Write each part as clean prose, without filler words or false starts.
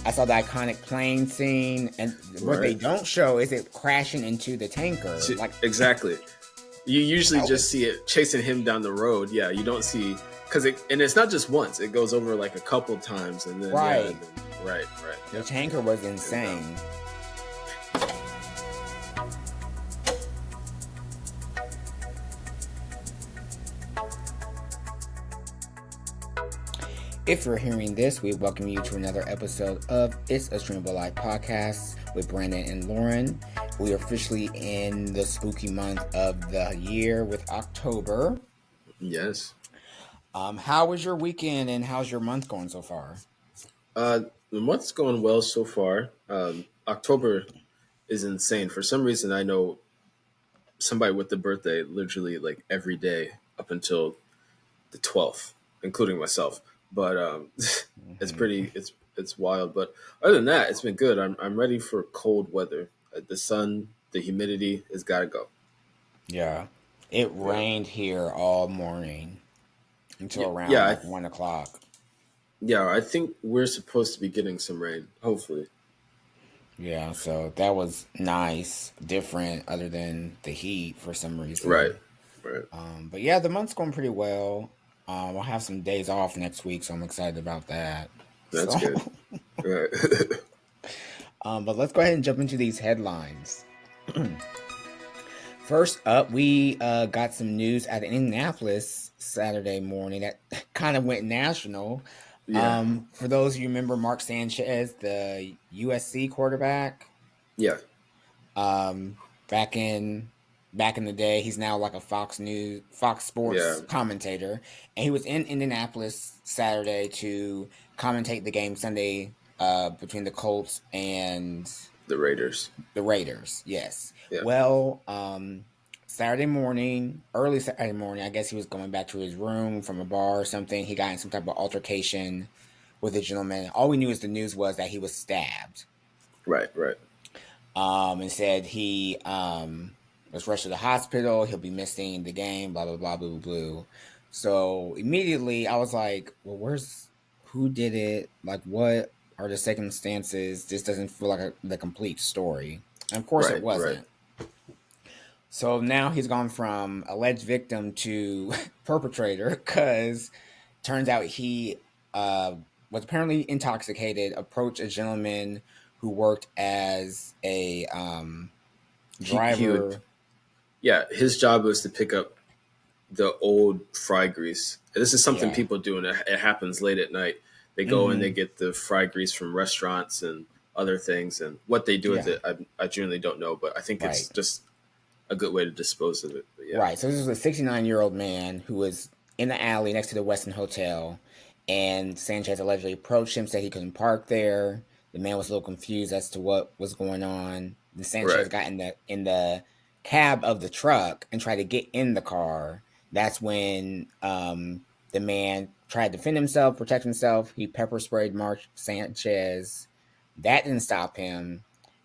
I saw the iconic plane scene, and what they don't show is it crashing into the tanker. Exactly. You usually just see it chasing him down the road. Yeah, you don't see and it's not just once. It goes over like a couple times, and then right. The tanker was insane. If you're hearing this, we welcome you to another episode of It's a Streamable Life podcast with Brandon and Lorin. We are officially in the spooky month of the year with October. Yes. How was your weekend and how's your month going so far? The month's going well so far. October is insane. For some reason, I know somebody with the birthday literally like every day up until the 12th, including myself. But it's wild. But other than that, it's been good. I'm ready for cold weather. The sun, the humidity has got to go. Yeah, it rained here all morning until around 1 o'clock. Yeah, I think we're supposed to be getting some rain, hopefully. Yeah, so that was nice, different, other than the heat for some reason. Right. But yeah, the month's going pretty well. I'll have some days off next week, so I'm excited about that. That's good. Right. But let's go ahead and jump into these headlines. First up, we got some news out of Indianapolis Saturday morning that kind of went national. Yeah. For those of you remember Mark Sanchez, the USC quarterback. Yeah. Back in the day, he's now like a Fox Sports commentator, and he was in Indianapolis Saturday to commentate the game Sunday between the Colts and the Raiders. The Raiders, yes. Yeah. Well, early Saturday morning, I guess he was going back to his room from a bar or something. He got in some type of altercation with a gentleman. All we knew is the news was that he was stabbed. Right. And said he was rushed to the hospital. He'll be missing the game, blah, blah, blah, blah, blah, blah. So immediately I was like, well, who did it? Like, what are the circumstances? This doesn't feel like the complete story. And of course it wasn't. Right. So now he's gone from alleged victim to perpetrator because turns out he was apparently intoxicated, approached a gentleman who worked as a driver. His job was to pick up the old fry grease. And this is something people do, and it happens late at night. They go and they get the fry grease from restaurants and other things, and what they do with it, I generally don't know, but I think it's just a good way to dispose of it. Right. So this was a 69-year-old man who was in the alley next to the Westin Hotel, and Sanchez allegedly approached him, said he couldn't park there. The man was a little confused as to what was going on. The Sanchez got in the cab of the truck and tried to get in the car. That's when the man tried to defend himself, protect himself. He pepper sprayed Mark Sanchez. That didn't stop him.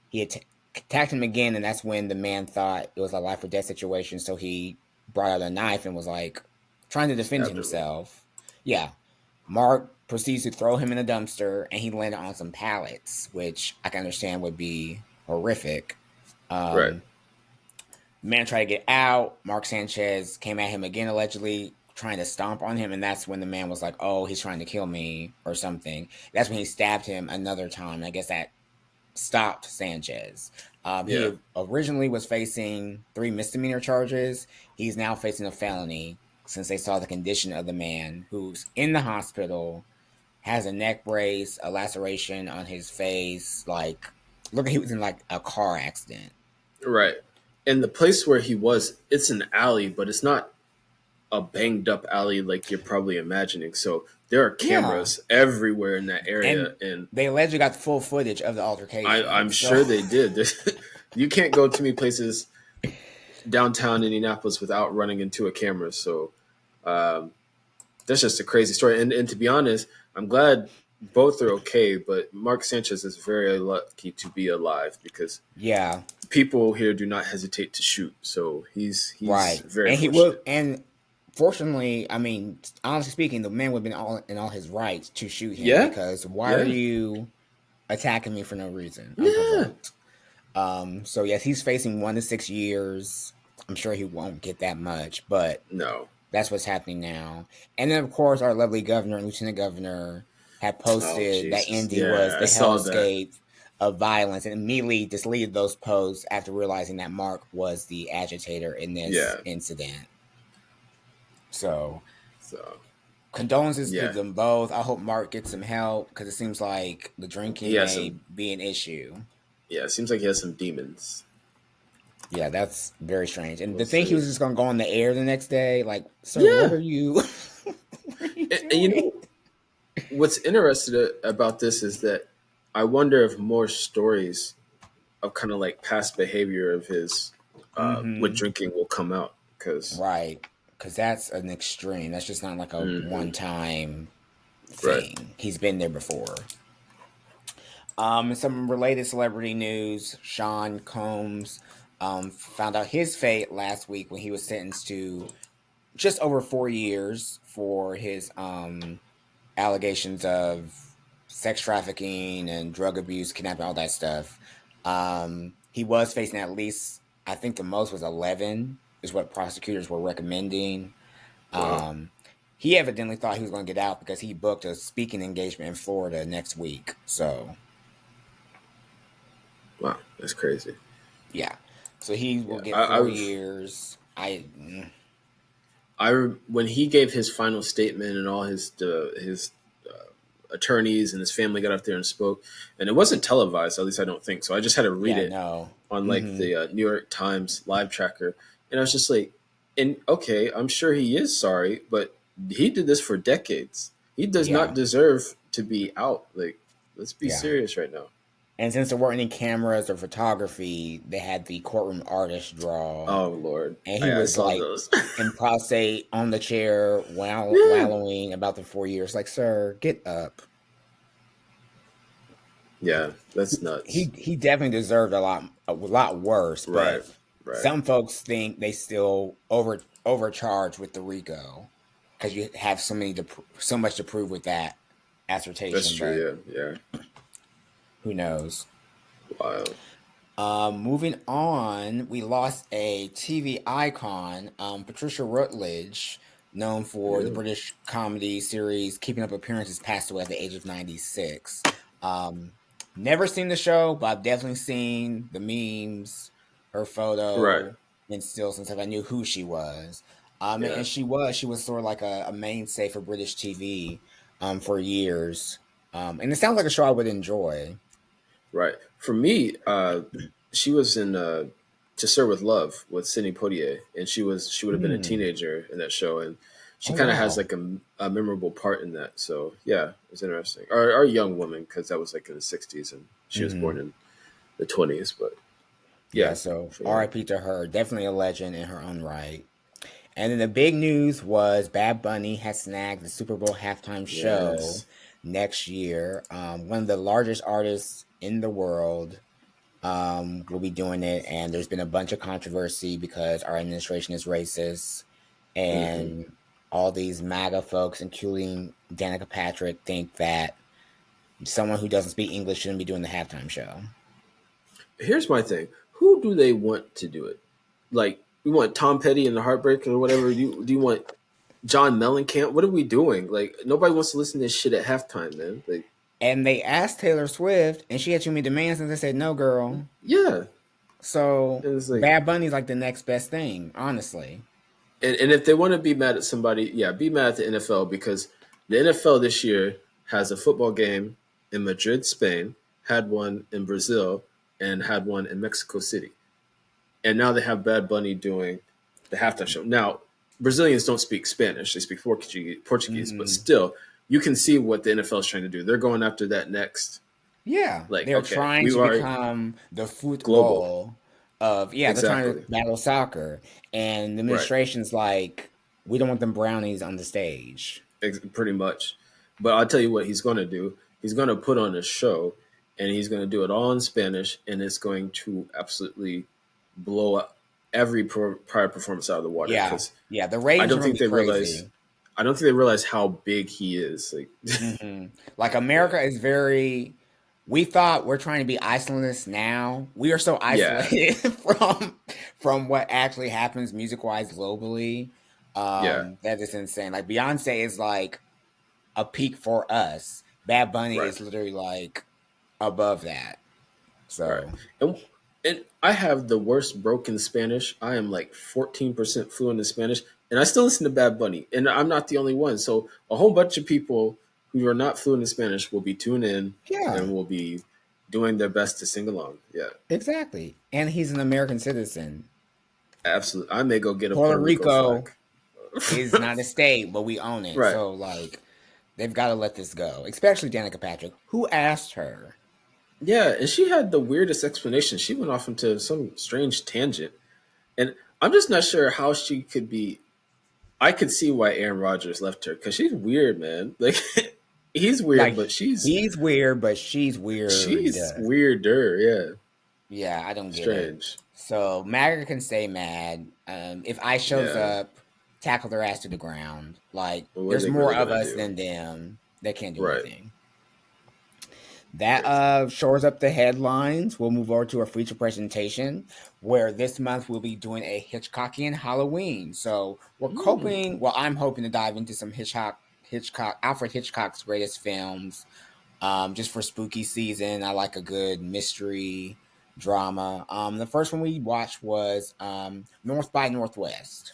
He attacked him again, and that's when the man thought it was a life or death situation. So he brought out a knife and was like trying to defend himself. Yeah. Mark proceeds to throw him in a dumpster, and he landed on some pallets, which I can understand would be horrific. Right. Man tried to get out. Mark Sanchez came at him again, allegedly trying to stomp on him, and that's when the man was like, oh, he's trying to kill me or something. That's when he stabbed him another time. I guess that stopped Sanchez. He originally was facing 3 misdemeanor charges. He's now facing a felony since they saw the condition of the man who's in the hospital, has a neck brace, a laceration on his face. Like, look, he was in like a car accident. Right. And the place where he was, it's an alley, but it's not a banged up alley like you're probably imagining. So there are cameras everywhere in that area. And they allegedly got the full footage of the altercation. I'm sure they did. You can't go too many places downtown Indianapolis without running into a camera. So that's just a crazy story. And to be honest, I'm glad both are okay, but Mark Sanchez is very lucky to be alive because people here do not hesitate to shoot. So he's right. Very and fortunate. And fortunately, I mean, honestly speaking, the man would have been in all his rights to shoot him because why are you attacking me for no reason, Yeah. unprovoked. So yes, he's facing 1 to 6 years. I'm sure he won't get that much, but No. that's what's happening now. And then, of course, our lovely governor and lieutenant governor had Oh posted that Jesus. Indy was Yeah, I the saw that. hellscape of violence and immediately deleted those posts after realizing that Mark was the agitator in this Yeah. incident. So, So condolences to yeah, them both. I hope Mark gets some help because it seems like the he drinking has may some. be an issue. Yeah, it seems like he has some demons. Yeah, that's very strange. And We'll to think he see. was just going to go on the air the next day, like, sir, what Yeah, are you, what are you and you doing? know what's interesting about this is that I wonder if more stories of kind of like past behavior of his with Mm-hmm. drinking will come out because. Right. Because that's an extreme. That's just not like a Hmm. one time Right. thing. He's been there before. And some related celebrity news, Sean Combs found out his fate last week when he was sentenced to just over 4 years for his allegations of sex trafficking and drug abuse, kidnapping, all that stuff. He was facing at least, I think the most was 11, is what prosecutors were recommending. Wow. Um, he evidently thought he was going to get out because he booked a speaking engagement in Florida next week. So, Wow. That's crazy. yeah. So he will Yeah. get I, 4 years. when he gave his final statement and all his attorneys and his family got up there and spoke, and it wasn't televised. At least I don't think so. I just had to read Yeah, it no. on like Mm-hmm. the New York Times live tracker, and I was just like, and okay, I'm sure he is sorry, but he did this for decades. He does not Yeah, deserve to be out. Like, let's be yeah. serious right now. And since there weren't any cameras or photography, they had the courtroom artist draw, Oh Lord, and he I was saw like those. in prostate on the chair, Yeah, wallowing about the 4 years. Like, sir, get up. yeah, that's He nuts. he definitely deserved a lot worse, Right, but right. some folks think they still overcharge with the RICO because you have so much to prove with that That's assertion. But true. Yeah, yeah. who knows? Wild. Moving on, we lost a TV icon, Patricia Rutledge, known for the Yeah. British comedy series Keeping Up Appearances, passed away at the age of 96. Um, Never seen the show, but I've definitely seen the memes, her Right. photo, and still since I knew who she was. Yeah. And she was sort of like a mainstay for British TV for years. And it sounds like a show I would enjoy. Right. For me, she was in To Sir with Love with Sidney Poitier, and she would have been a Hmm. teenager in that show, and she Oh, kind of has wow. like a memorable part in that. So yeah, it's interesting. Or a young woman because that was like in the '60s, and she was born Hmm. in the '20s. But Yeah, yeah, so for that. RIP to her. Definitely a legend in her own right. And then the big news was Bad Bunny has snagged the Super Bowl halftime show Yes. next year. One of the largest artists in the world will be doing it. And there's been a bunch of controversy because our administration is racist. Hmm. And all these MAGA folks, including Danica Patrick, think that someone who doesn't speak English shouldn't be doing the halftime show. Here's my thing: who do they want to do it? Like, we want Tom Petty and the Heartbreak or whatever. Do you want John Mellencamp? What are we doing? Like, nobody wants to listen to this shit at halftime, man. Like, And they asked Taylor Swift, and she had too many demands, and they said, no, girl. yeah, So and it's like, Bad Bunny's like the next best thing, honestly. and if they want to be mad at somebody, yeah, be mad at the NFL because the NFL this year has a football game in Madrid, Spain, had one in Brazil, and had one in Mexico City, and now they have Bad Bunny doing the halftime show. Now, Brazilians don't speak Spanish; they speak Portuguese, but Hmm. still, you can see what the NFL is trying to do. They're going after that next. Yeah, Like, they're okay, trying we to are become the global. football of, yeah, they're trying to Exactly. battle soccer. And the Right. administration's like, we don't want them brownies on the stage. Pretty much. But I'll tell you what he's going to do. He's going to put on a show, and he's going to do it all in Spanish, and it's going to absolutely blow up every prior performance out of the water. Yeah, Because yeah, the I ratings are don't going to think be they realize. crazy. I don't think they realize how big he is. Like, Like yeah, America is very we thought we're trying to be isolationist now. We are so Yeah, isolated from what actually happens music wise globally. yeah, That is insane. Like Beyonce is like a peak for us. Bad Bunny right, is literally like above that. right. So And I have the worst broken Spanish. I am like 14% fluent in Spanish, and I still listen to Bad Bunny. And I'm not the only one. So a whole bunch of people who are not fluent in Spanish will be tuned in yeah, and will be doing their best to sing along. Yeah, exactly. And he's an American citizen. absolutely. I may go get a Puerto Puerto Rico flag. Rico is not a state, but we own it. Right. So like they've got to let this go. Especially Danica Patrick. Who asked her? Yeah, and she had the weirdest explanation. She went off into some strange tangent. And I'm just not sure how she could be. I could see why Aaron Rodgers left her because she's weird, man. Like he's weird, Like but he's weird, but she's weird. she's weirder. Yeah, Yeah, I don't get it. strange. So Magger can stay mad. If I shows Yeah, up, tackle their ass to the ground. Like but what are there's they more really of gonna us do? than them. They can't do Right. anything. That Crazy. shores up the headlines. We'll move over to a feature presentation where this month we'll be doing a Hitchcockian Halloween. So we're Mm, hoping, well, I'm hoping to dive into some Alfred Hitchcock's greatest films. Just for spooky season, I like a good mystery drama. The first one we watched was North by Northwest,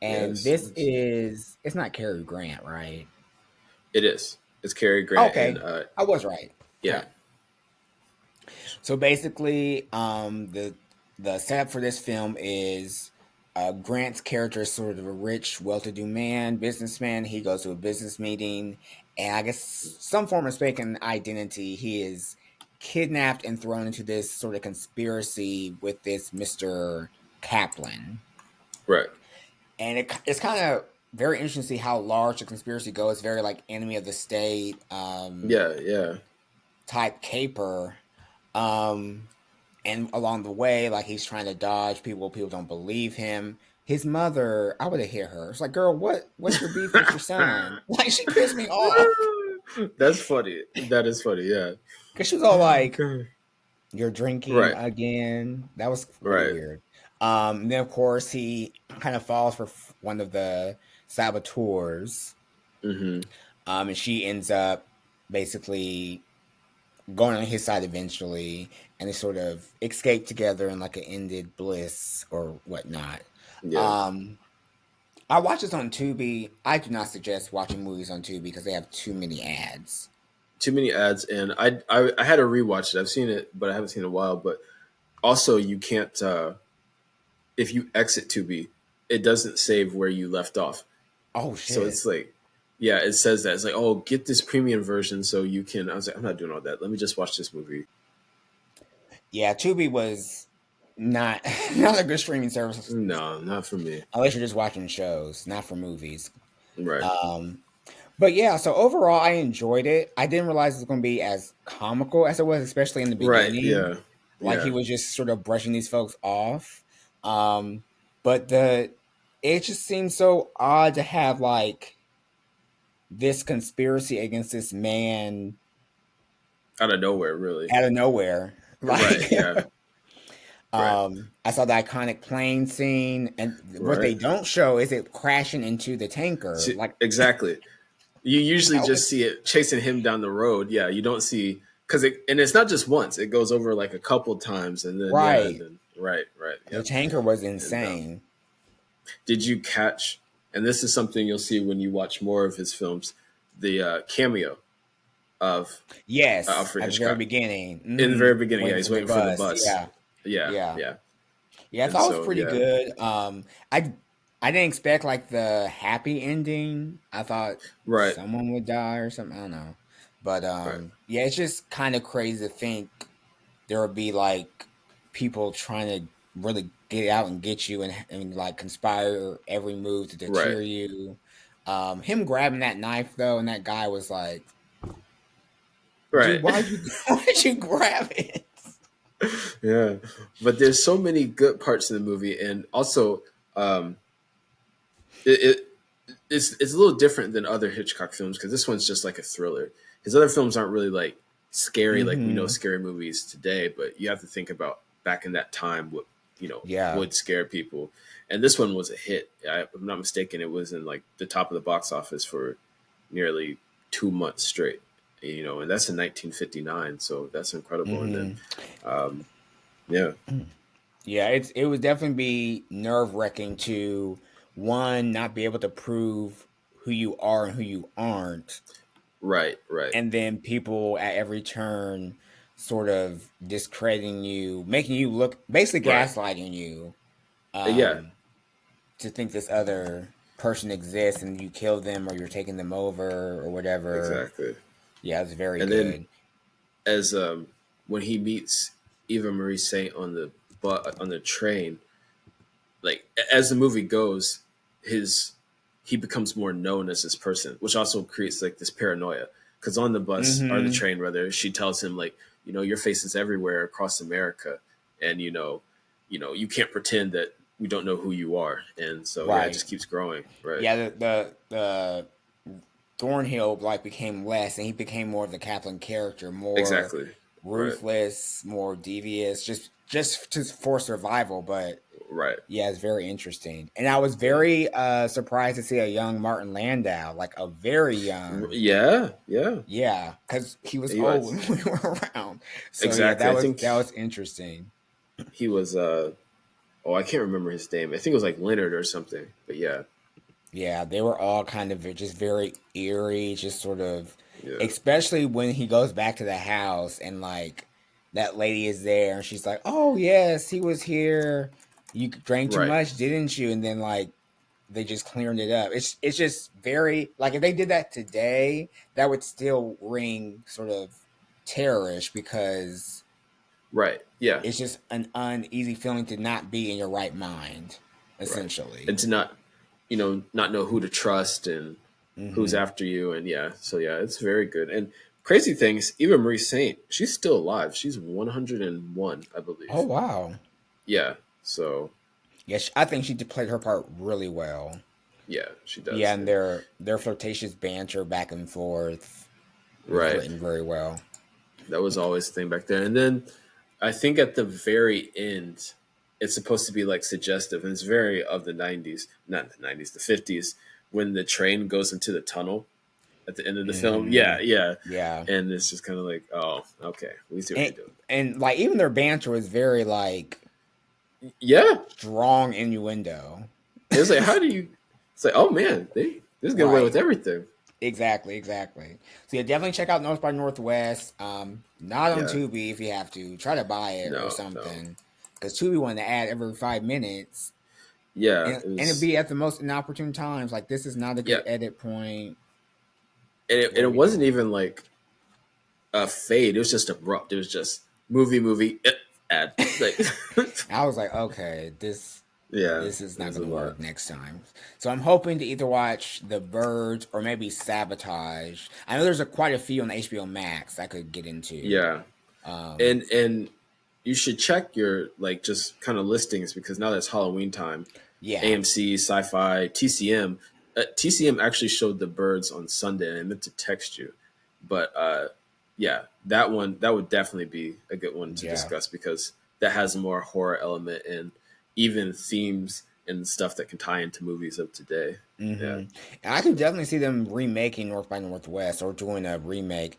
and yes, this yes. is it's not Cary Grant, right? It is. It's Cary Grant and Okay, I was right. yeah, Okay. So basically, the setup for this film is Grant's character is sort of a rich, well-to-do man, businessman. He goes to a business meeting, and I guess some form of mistaken identity. He is kidnapped and thrown into this sort of conspiracy with this Mister Kaplan, right. and it's kind of very interesting to see how large the conspiracy goes. It's very like enemy of the state Yeah, yeah, type caper. Um, and along the way, like he's trying to dodge people. People don't believe him. His mother, I would have hit her. It's like, girl, what's your beef with your son? Like she pissed me off That's funny. That is funny. Yeah. because she was all like, Okay. "You're drinking Right. again." That was really Right. weird. And then of course he kind of falls for one of the saboteurs, Mm-hmm. and she ends up basically going on his side eventually, and they sort of escape together in like an ended bliss or whatnot. Yeah. Um, I watch this on Tubi. I do not suggest watching movies on Tubi because they have too many ads. Too many ads, and I had to rewatch it. I've seen it, but I haven't seen it in a while. But also, you can't if you exit Tubi, it doesn't save where you left off. Oh So shit! it's like, yeah, it says that it's like, oh, get this premium version so you can. I was like, I'm not doing all that. Let me just watch this movie. Yeah, Tubi was not not a good streaming service No, not for me. unless you're just watching shows, not for movies. Right. Um, but yeah, so overall, I enjoyed it. I didn't realize it was going to be as comical as it was, especially in the Right. beginning. Yeah. Like he Yeah. was just sort of brushing these folks off. Um, but the it just seems so odd to have like this conspiracy against this man Out of nowhere, really. out of nowhere. Right. Like Yeah. Right. I saw the iconic plane scene, and what they Right. don't show is it crashing into the tanker. See, Like exactly. You usually that was just see it chasing him down the road. Yeah, you don't see because and it's not just once. It goes over like a couple times, and then yeah, and right. then right, right, The yep. tanker was And insane. did you catch? And this is something you'll see when you watch more of his films. The cameo of Yes, Alfred at the very Hitchcock beginning. in the very Hmm. beginning. Yeah, Waiting he's for the waiting for the bus. bus. Yeah, Yeah, yeah, yeah. yeah. I And thought it was so pretty yeah, good. I didn't expect like the happy ending. I thought right, someone would die or something. I don't know, but right, yeah, it's just kind of crazy to think there would be like people trying to really get out and get you and like conspire every move to right, deter you. Him grabbing that knife though, and that guy was like, "Dude, right. why'd you why'd you grab it?" Yeah, but there's so many good parts in the movie, and also um, it it's a little different than other Hitchcock films because this one's just like a thriller. His other films aren't really like scary like we know Mm-hmm. scary movies today, but you have to think about back in that time what Yeah. would scare people. And this one was a hit. If I'm not mistaken, it was in like the top of the box office for nearly 2 months straight. And that's in 1959, so that's incredible. And then, Mm-hmm. um, yeah, Yeah, it would definitely be nerve wracking to one not be able to prove who you are and who you aren't, right, right, and then people at every turn sort of discrediting you, making you look, basically right. gaslighting you, Yeah, um, to think this other person exists and you kill them or you're taking them over or whatever. exactly. Yeah, it's very And then good. as when he meets Eva Marie Saint on the on the train, like as the movie goes, his he becomes more known as this person, which also creates like this paranoia. Because on the bus or the Mm-hmm. train, rather, she tells him like, your face is everywhere across America, and you can't pretend that we don't know who you are. And so yeah, it Right. just keeps growing. Right. Yeah, the Thornhill like became less, and he became more of the Kaplan character, more Exactly. Right. ruthless, more devious, just for survival. But Right. yeah, it's very interesting, and I was Yeah. very surprised to see a young Martin Landau, like a very young, Yeah. Yeah. yeah, because he was He old when was we were around. So yeah, exactly. I think that was interesting. he was. Oh, I can't remember his name. I think it was like Leonard or something. But yeah. Yeah, they were all kind of just very eerie, just sort of, Yeah. especially when he goes back to the house and like that lady is there and she's like, "Oh, yes, he was here. You drank too Right. much, didn't you?" And then like they just cleared it up. It's just very like if they did that today, that would still ring sort of terrorish because Right. Yeah. it's just an uneasy feeling to not be in your right mind, Right. essentially. And to not know who to trust and who's Hmm. after you. And yeah, so yeah, it's very good. And crazy things, Eva Marie Saint, she's still alive. She's 101, I Oh believe. wow. Yeah. So Yes, I think she did played her part really well. yeah, she Yeah, does. and And their flirtatious banter back and forth was right. written very well. That was always the thing back then. And then I think at the very end, it's supposed to be like suggestive, and it's very of the 90s, not the 90s, the 50s, when the train goes into the tunnel at the end of the film. Hmm. Yeah, yeah. Yeah, And it's just kind of like, oh, okay, we see what and you're doing. like even their banter was very like Yeah. strong innuendo. It was like, how do you? It's like, oh man, they just get away with Right. everything. Exactly. Exactly. So yeah, definitely check out North by Northwest. Not on Yeah. Tubi if you have to. Try to buy it or No, no. something. Because Tubi wanted to add every 5 minutes, Yeah, and it it'd was. be at the most inopportune times. Like this is not a good Yeah, edit point. and What are it we wasn't doing? even like a fade. It was just abrupt. It was just movie, ad. Like, I was like, okay, yeah, this is it not was going a to lot. work next time. So I'm hoping to either watch The Birds or maybe Sabotage. I know there's quite a few on HBO Max I could get into. Yeah, Um, and you should check your like just kind of listings because now that's Halloween time. yeah. AMC, Sci-Fi, TCM. TCM actually showed The Birds on Sunday, and I meant to text you, but yeah, that would definitely be a good one to Yeah. discuss because that has a more horror element and even themes and stuff that can tie into movies of today. Yeah, Mm-hmm. And I can definitely see them remaking North by Northwest or doing a remake.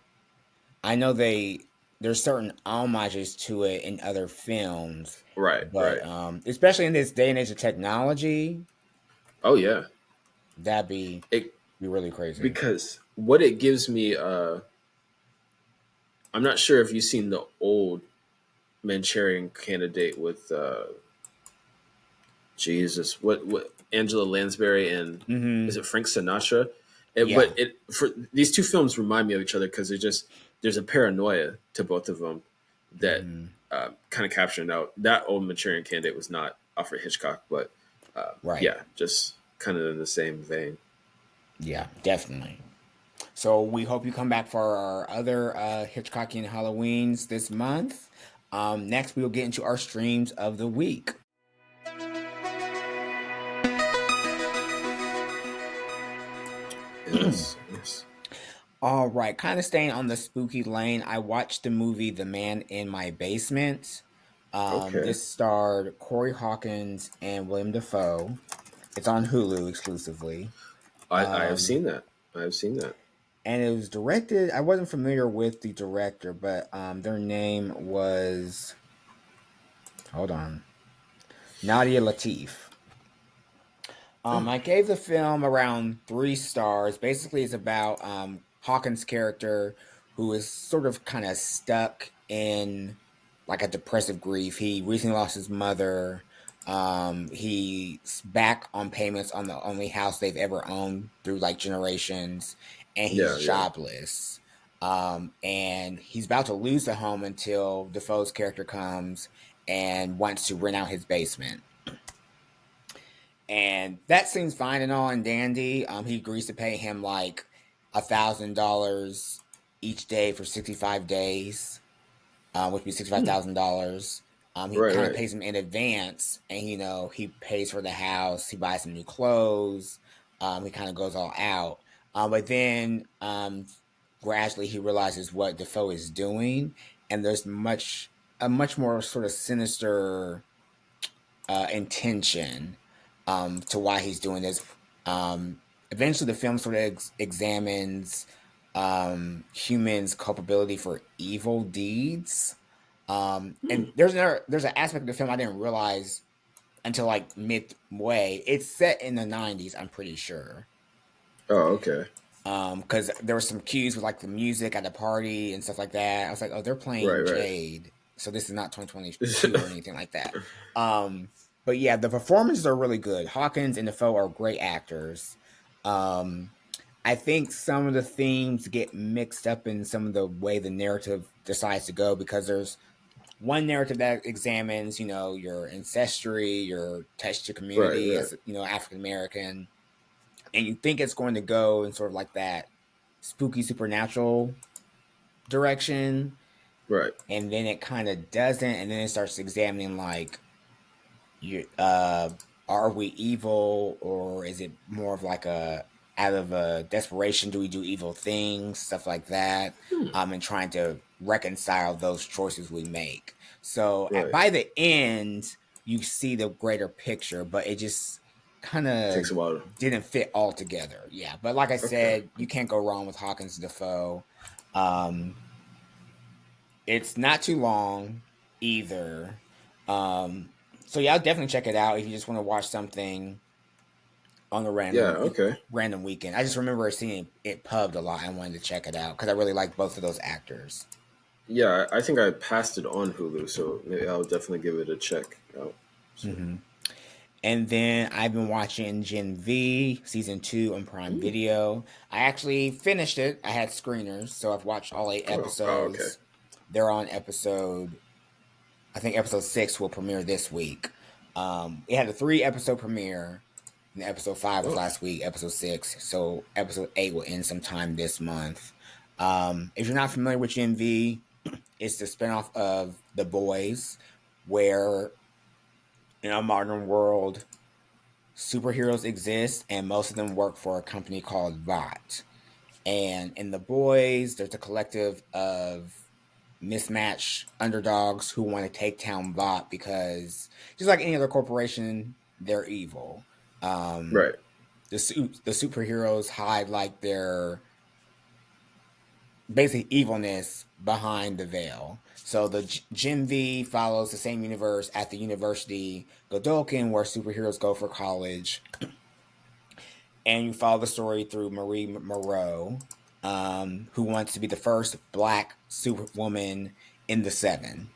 I know there's certain homages to it in other films, right, but right. especially in this day and age of technology, Oh yeah, that'd it be really crazy. because what it gives me. I'm not sure if you've seen the old Manchurian Candidate with Jesus, what Angela Lansbury and Mm-hmm. is it Frank Sinatra? Yeah. But it for these two films remind me of each other because there's a paranoia to both of them that Mm-hmm. kind of capturing out that old Manchurian Candidate was not Alfred Hitchcock, but Right. yeah, just kind of in the same vein. Yeah, definitely. So we hope you come back for our other Hitchcockian Halloweens this month. Next, we will get into our streams of the week. Yes, yes. All right, kind of staying on the spooky lane. I watched the movie The Man in My Basement. Okay, This starred Corey Hawkins and William Dafoe. It's on Hulu exclusively. I have Um, seen that. I have seen that. and it was directed. I wasn't familiar with the director, but their name was, hold on, Nadia Latif. Oh, I gave the film around 3 stars. Basically, it's about Hawkins' character who is sort of kind of stuck in like a depressive grief. He recently lost his mother. He's back on payments on the only house they've ever owned through like generations, and he's yeah, yeah. jobless. And he's about to lose the home until Defoe's character comes and wants to rent out his basement. And that seems fine and all and dandy. He agrees to pay him like $1,000 each day for 65 days, which would be Hmm. $65,000. He Right, kind of right, pays him in advance, and he pays for the house. He buys some new clothes. He kind of goes all out, but then gradually he realizes what Defoe is doing, and there's a much more sort of sinister intention to why he's doing this. Eventually, the film sort of examines humans' culpability for evil deeds. hmm. And there's an aspect of the film I didn't realize until like midway. It's set in the '90s, I'm pretty sure. Oh, okay. Because there were some cues with like the music at the party and stuff like that. I was like, oh, they're Right, playing right. Jade, so this is not 2022 or anything like that. Um, but yeah, the performances are really good. Hawkins and Defoe are great actors. Um, I think some of the themes get mixed up in some of the way the narrative decides to go because there's one narrative that examines, your ancestry, your touch to Right, community right, as, African American, and you think it's going to go in sort of like that spooky supernatural direction, right. and then it kind of doesn't, and then it starts examining like you are we evil, or is it more of like a out of a desperation do we do evil things, stuff like that, Hmm. and trying to reconcile those choices we make. So Right. by the end you see the greater picture, but it just kind of Takes a while. didn't fit all together. Yeah, but like I Okay. said, you can't go wrong with Hawkins Defoe. um it's not too long either. Um, so yeah, I'll definitely check it out if you just want to watch something on a Yeah. Okay. random weekend. I just remember seeing it pubbed a lot and wanted to check it out because I really like both of those actors. Yeah, I think I passed it on Hulu, so maybe I'll definitely give it a check out. So. Hmm. And then I've been watching Gen V season 2 on Prime Hmm. Video. I actually finished it. I had screeners, so I've watched all 8 Oh. Oh. Okay. episodes. They're on I think episode 6 will premiere this week. It had a 3 episode premiere, and episode 5 was Oh. last week, episode 6. So episode 8 will end sometime this month. If you're not familiar with Gen V, it's the spinoff of The Boys, where in a modern world, superheroes exist, and most of them work for a company called VOT. And in The Boys, there's a collective of mismatched underdogs who want to take down VOT because, just like any other corporation, they're evil. Um, Right. the superheroes hide like their basic evilness behind the veil. So the Gen V follows the same universe at the University Godolkin, where superheroes go for college, and you follow the story through Marie Moreau, who wants to be the first Black Superwoman in the Seven,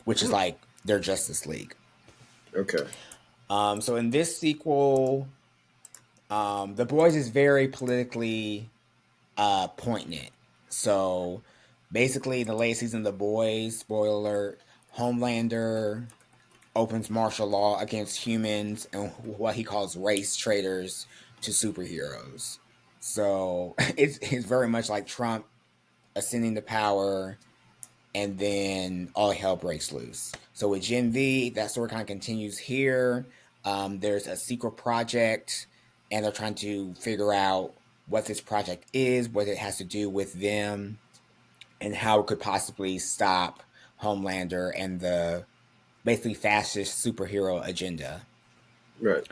which is Oh. like their Justice League. Okay. So in this sequel, The Boys is very politically poignant. So basically, the latest season of The Boys, spoiler alert, Homelander opens martial law against humans and what he calls race traitors to superheroes. So it's very much like Trump ascending to power, and then all hell breaks loose. So with Gen V, that story kind of continues here. There's a secret project, and they're trying to figure out what this project is, what it has to do with them, and how it could possibly stop Homelander and the basically fascist superhero agenda. Right.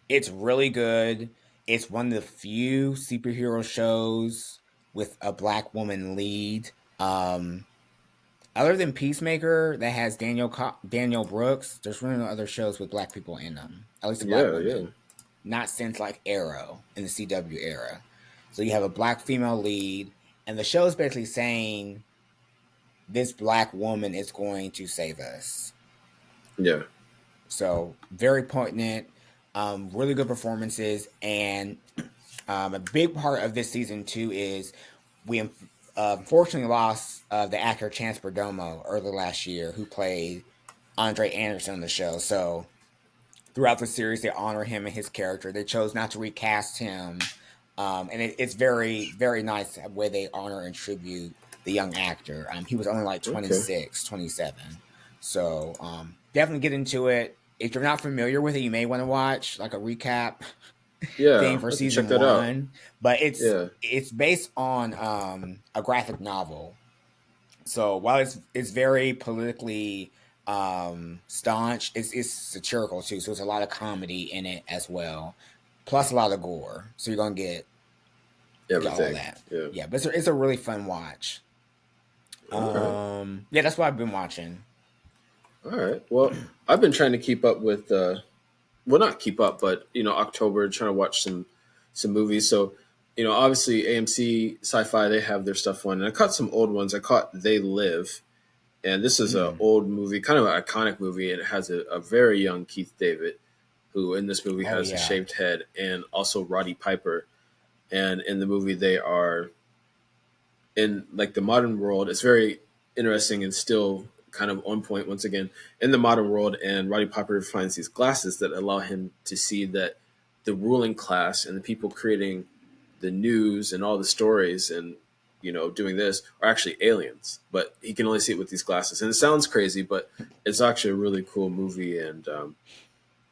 It's really good. It's one of the few superhero shows with a black woman lead. Um, Other than Peacemaker, that has Daniel Brooks, there's really no other shows with black people in them. At least a black Yeah. Yeah. woman. Not since like Arrow in the CW era. So you have a black female lead, and the show is basically saying this black woman is going to save us. Yeah. So very poignant, really good performances, and a big part of this season too is we unfortunately lost the actor Chance Perdomo early last year, who played Andre Anderson on the show. So throughout the series, they honor him and his character. They chose not to recast him, and it's very very nice the way they honor and tribute the young actor. He was only like Okay. 26, 27. So definitely get into it. If you're not familiar with it, you may want to watch like a recap thing Yeah. I for have to check season that out. one, but Yeah. it's based on a graphic novel. So while it's very politically staunch, it's satirical too. So there's a lot of comedy in it as well, plus a lot of gore. So you're gonna get all Everything. that. Yeah. Yeah, but it's a really fun watch. All right. Yeah, that's what I've been watching. All right. Well, I've been trying to keep up with well, not keep up, but October, trying to watch some movies. So, obviously AMC Sci-Fi, they have their stuff on, and I caught some old ones. I caught They Live, and this is an Mm. old movie, kind of an iconic movie, and it has a very young Keith David, who in this movie Oh has a yeah. shaved head, and also Roddy Piper. And in the movie, they are in like the modern world. It's very interesting and still kind of on point once again in the modern world. And Roddy Piper finds these glasses that allow him to see that the ruling class and the people creating the news and all the stories and doing this are actually aliens, but he can only see it with these glasses. And it sounds crazy, but it's actually a really cool movie. And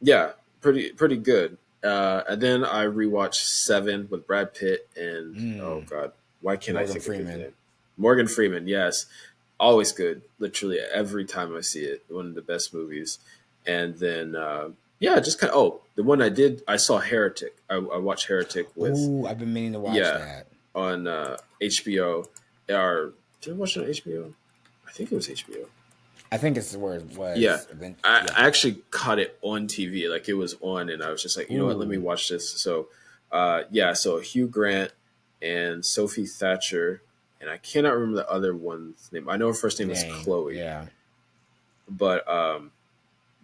yeah, pretty good. And then I rewatched Seven with Brad Pitt and, oh Mm. god, why can't I Morgan think of his Freeman. name? Morgan Freeman. Yes, always good. Literally every time I see it, one of the best movies. And then yeah, just kind of, the one I saw Heretic. I watched Heretic with, Ooh, I've been meaning to watch yeah, that. on HBO. Or did I watch it on HBO? I think it was HBO. I think it's where it Yeah. was. Yeah. I actually caught it on TV, like it was on, and I was just like, you know what, let me Ooh. watch this. So, yeah, so Hugh Grant and Sophie Thatcher, and I cannot remember the other one's name. I know her first name is Dang. Chloe, Yeah. but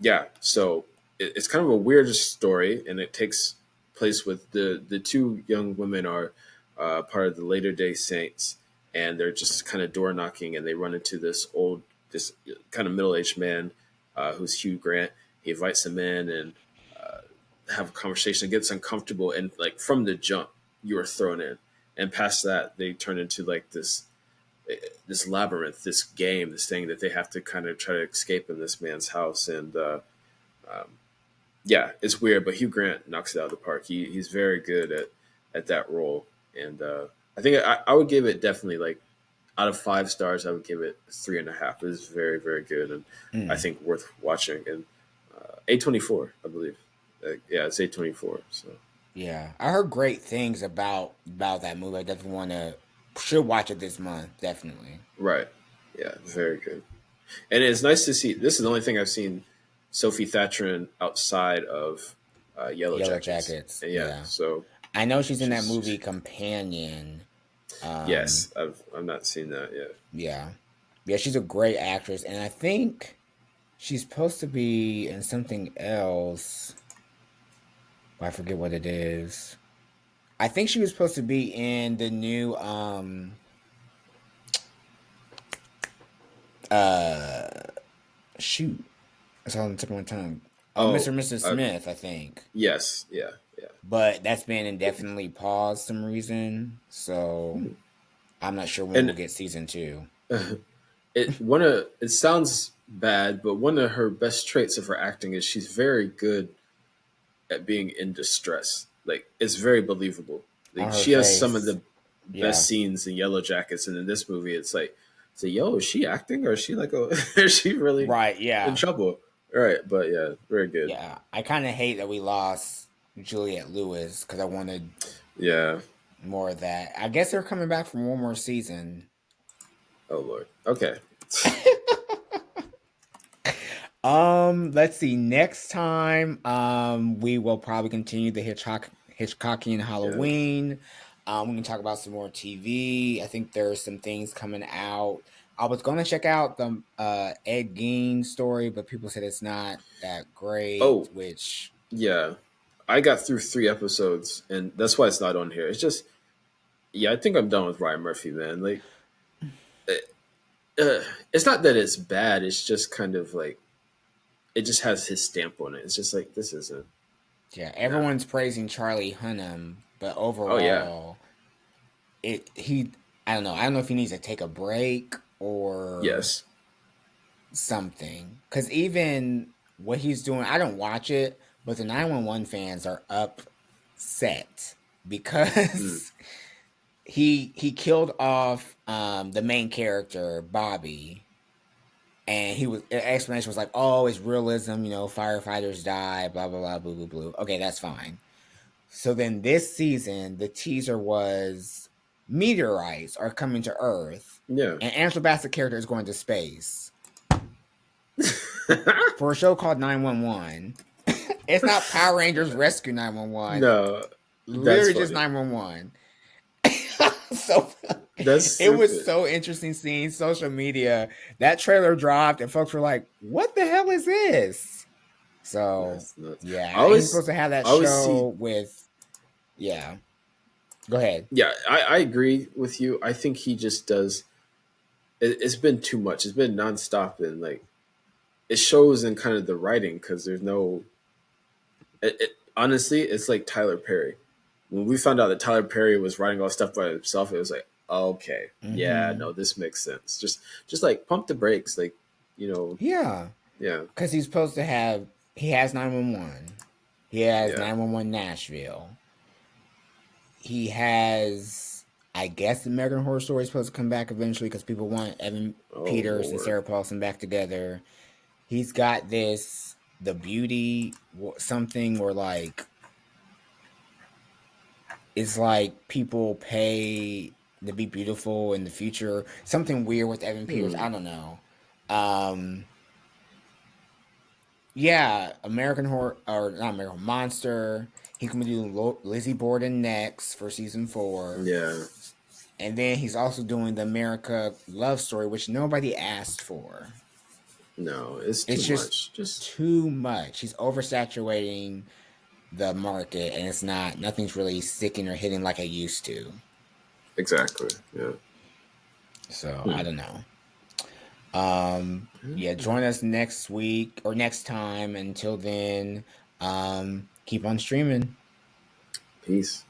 yeah, so it's kind of a weird story, and it takes place with the two young women are part of the Latter Day Saints, and they're just kind of door knocking, and they run into this kind of middle aged man who's Hugh Grant. He invites them in and have a conversation. It gets uncomfortable, and like from the jump, you are thrown in, and past that, they turn into like this labyrinth, this game, this thing that they have to kind of try to escape in this man's house. And um, yeah, it's weird, but Hugh Grant knocks it out of the park. He's very good at that role, and I think I would give it definitely like out of 5 stars. I would give it 3.5. It is very very good, and I Mm. think worth watching. And A24, I believe. Yeah, it's A24. So Yeah, I heard great things about that movie. I definitely want to should watch it this month. Definitely. right, yeah, very good. And it's nice to see. This is the only thing I've seen Sophie Thatcher in outside of Yellow Yellow Jackets. Jackets. And yeah, Yeah, so I know she's in that she's movie Companion. Um, yes, I've not seen that yet. yeah, yeah, she's a great actress, and I think she's supposed to be in something else. I forget what it is. I think she was supposed to be in the new uh shoot. That's all on the tip of my tongue. Mr. Oh, and Mrs. Smith, I think. yes, yeah, yeah. But that's been indefinitely paused some reason. So I'm not sure when we'll And get season two. it sounds bad, but one of her best traits of her acting is she's very good at being in distress. Like it's very believable. Like on her she has some of face. the best Yeah, scenes in Yellow Jackets, and in this movie, it's like, yo, is she acting or is she like a is she really right. in Yeah, trouble? All right, but yeah, very good. yeah. I kind of hate that we lost Juliette Lewis because I wanted Yeah. more of that. I guess they're coming back for one more season. Oh Lord. Okay. Let's see. Next time, we will probably continue the Hitchcockian Yeah. Halloween. We can talk about some more TV. I think there's some things coming out. I was gonna check out the Ed Gein story, but people said it's not that great. Oh Which, yeah. I got through 3 episodes, and that's why it's not on here. It's just yeah. I think I'm done with Ryan Murphy, man. Like, it's not that it's bad. It's just kind of like it just has his stamp on it. It's just like this isn't. yeah, Nah. everyone's praising Charlie Hunnam, but Oh yeah. overall, it he I don't know. I don't know if he needs to take a break or Yes. something. Because even what he's doing, I don't watch it, but the 911 fans are upset Mm. because he killed off the main character Bobby, and he was explanation was like, oh, it's realism, firefighters die, blah blah blah, blah blah blah. Okay, that's fine. So then this season, the teaser was meteorites are coming to Earth, Yeah. and Angela Bassett character is going to space for a show called 911. It's not Power Rangers Rescue 911. No, that's Literally just funny. 911. So That's it was stupid. so interesting seeing social media. That trailer dropped and folks were like, what the hell is this? So That's nuts. yeah, he's supposed to have that I always see. show with yeah. Go ahead. Yeah, I agree with you. I think he just does. It's been too much. It's been nonstop, and like it shows in kind of the writing because there's no. Honestly, it's like Tyler Perry. When we found out that Tyler Perry was writing all stuff by himself, it was like, okay, yeah, Mm-hmm. no, this makes sense. Just like pump the brakes, like you know, Yeah. yeah, Because he's supposed to have he has 911. He has yeah. 911 Nashville. He has, I guess, the American Horror Story is supposed to come back eventually because people want Evan Oh Peters and Lord, Sarah Paulson back together. He's got this the beauty something where like it's like people pay to be beautiful in the future. Something weird with Evan Peters. hmm. I don't know. Um, yeah, American Horror or not American Monster. He can do Lizzie Borden next for season 4. Yeah, And then he's also doing the America Love Story, which nobody asked for. no, it's too It's just much. Just too much. He's oversaturating the market, and nothing's really sticking or hitting like it used to. exactly. Yeah. So I Hmm. don't know. Yeah, join us next week or next time. Until then, keep on streaming. Peace.